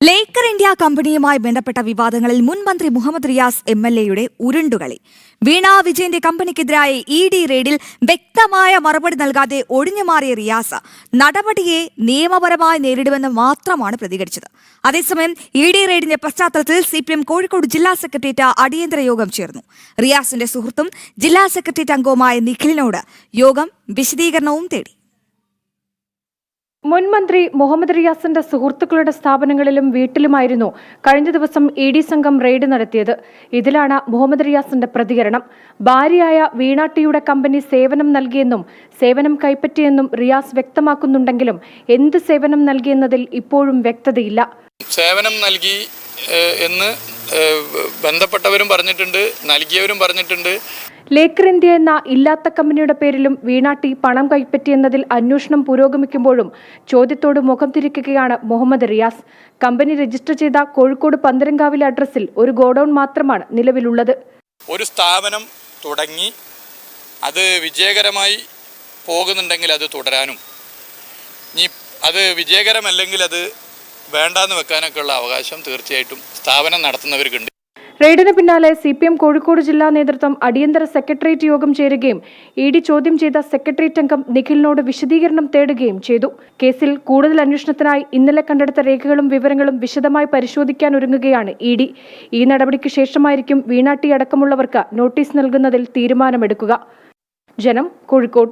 Laker India കമ്പനിയുമായി ബന്ധപ്പെട്ട വിവാദങ്ങളിൽ മുൻ മന്ത്രി മുഹമ്മദ് റിയാസ് എംഎൽഎയുടെ ഉരുണ്ടുകളി. വീണ വിജയന്റെ കമ്പനിക്കെതിരായ ഇഡി റെയ്ഡിൽ വ്യക്തമായ മറുപടി നൽകാതെ ഒഴിഞ്ഞുമാറിയ റിയാസ് നടപടിയെ നിയമപരമായി നേരിടുമെന്ന് മാത്രമാണ് പ്രതികരിച്ചത്. അതേസമയം ഇഡി റെയ്ഡിന്റെ പശ്ചാത്തലത്തിൽ സിപിഎം കോഴിക്കോട് ജില്ലാ സെക്രട്ടേറിയറ്റ് അടിയന്തര യോഗം ചേർന്നു. റിയാസിന്റെ സുഹൃത്തും ജില്ലാ സെക്രട്ടേറിയറ്റ് അംഗവുമായ നിഖിലിനോട് യോഗം വിശദീകരണവും തേടി. മുൻ മന്ത്രി മുഹമ്മദ് റിയാസിന്റെ സുഹൃത്തുക്കളുടെ സ്ഥാപനങ്ങളിലും വീട്ടിലുമായിരുന്നു കഴിഞ്ഞ ദിവസം ഇഡി സംഘം റെയ്ഡ് നടത്തിയത്. ഇതിലാണ് മുഹമ്മദ് റിയാസിന്റെ പ്രതികരണം. ഭാര്യയായ വീണ ടിയുടെ കമ്പനി സേവനം നൽകിയെന്നും സേവനം കൈപ്പറ്റിയെന്നും റിയാസ് വ്യക്തമാക്കുന്നുണ്ടെങ്കിലും എന്ത് സേവനം നൽകിയെന്നതിൽ ഇപ്പോഴും വ്യക്തതയില്ല. സേവനം നൽകി എന്ന് ബന്ധപ്പെട്ടവരും പറഞ്ഞിട്ടുണ്ട്, നൽകിയവരും പറഞ്ഞിട്ടുണ്ട്. ലേക്കർ ഇന്ത്യ എന്ന ഇല്ലാത്ത കമ്പനിയുടെ പേരിലും വീണ ടി പണം കൈപ്പറ്റിയെന്നതിൽ അന്വേഷണം പുരോഗമിക്കുമ്പോഴും ചോദ്യത്തോട് മുഖം തിരിക്കുകയാണ് മുഹമ്മദ് റിയാസ്. കമ്പനി രജിസ്റ്റർ ചെയ്ത കോഴിക്കോട് പന്തരങ്കാവിലെ അഡ്രസ്സിൽ ഒരു ഗോഡൌൺ മാത്രമാണ് നിലവിലുള്ളത്. ഒരു സ്ഥാപനം തുടങ്ങി അത് വിജയകരമായി പോകുന്നുണ്ടെങ്കിൽ അത് തുടരാനും, ഇനി അത് വിജയകരമല്ലെങ്കിൽ അത് വേണ്ടാന്ന് വെക്കാനൊക്കെ ഉള്ള അവകാശം തീർച്ചയായിട്ടും സ്ഥാപനം നടത്തുന്നവർക്കുണ്ട്. റെയ്ഡിന് പിന്നാലെ സിപിഎം കോഴിക്കോട് ജില്ലാ നേതൃത്വം അടിയന്തര സെക്രട്ടേറിയറ്റ് യോഗം ചേരുകയും ഇഡി ചോദ്യം ചെയ്ത സെക്രട്ടേറിയറ്റ് അംഗം നിഖിലിനോട് വിശദീകരണം തേടുകയും ചെയ്തു. കേസിൽ കൂടുതൽ അന്വേഷണത്തിനായി ഇന്നലെ കണ്ടെടുത്ത രേഖകളും വിവരങ്ങളും വിശദമായി പരിശോധിക്കാൻ ഒരുങ്ങുകയാണ് ഇഡി. ഈ നടപടിക്ക് ശേഷമായിരിക്കും വീണ ടി അടക്കമുള്ളവർക്ക് നോട്ടീസ് നൽകുന്നതിൽ തീരുമാനമെടുക്കുക. ജനം, കോഴിക്കോട്.